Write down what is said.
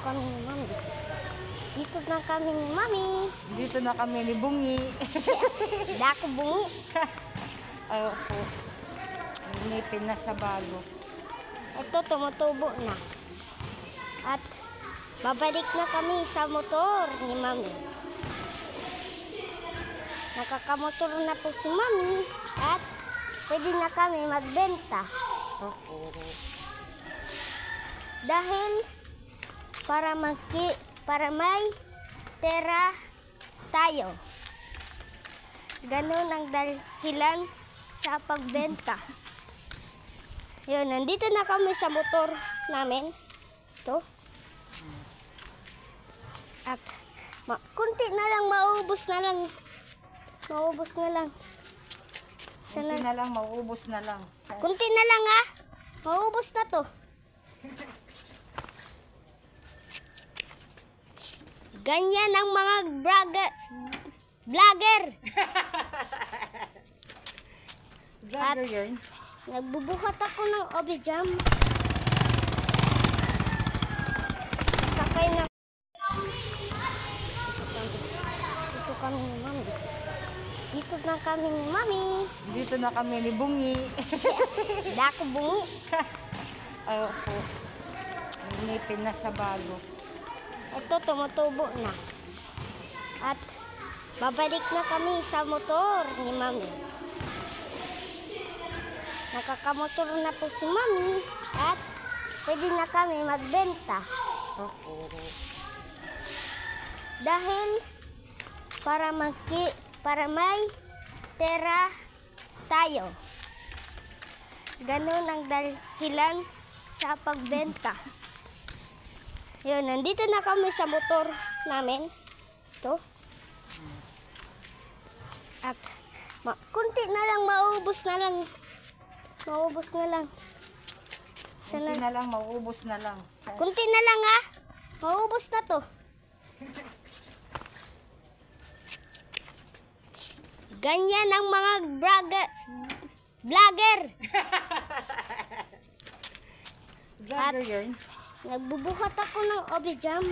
kami ni Mami. Dito na kami ni Mami. Dito na kami ni Bungi. Dako bungi. Ay, opo. Inipin na sa bago. Ito, tumutubo na. At babalik na kami sa motor ni Mami. Nakakamotor na po si Mami. At pwede na kami magbenta. Opo. Dahil para may pera tayo. Ganun ang dahilan sa pagbenta. Yun, nandito na kami sa motor namin. Ito. At kunti na lang, maubos na lang. Maubos na lang. Kunti na lang, mauubos na lang. Kunti na lang ha. Maubos na to. Ganyan ang mga vlogger. Vlogger yun. Nagbubuhat ako ng obijam. Sakay na. Dito kami ni Mami. Dito na kami ni Mami. Dito na kami ni Bungi. Dako bungi. Ay, opo. Inipin na sa bago. Ito, tumutubo na. At babalik na kami sa motor ni Mami. Nakakamotor na po si Mami. At pwede na kami magbenta. Opo. Dahil para may pera tayo. Ganun ang dahilan sa pagbenta. Yun, nandito na kami sa motor namin. Ito. At kunti na lang, maubos na lang. Maubos na lang. Kunti na lang, mauubos na lang. Kunti na lang ha. Maubos na to. Ganyan ang mga vlogger. Vlogger yun. Nagbubuhat ako ng obijam.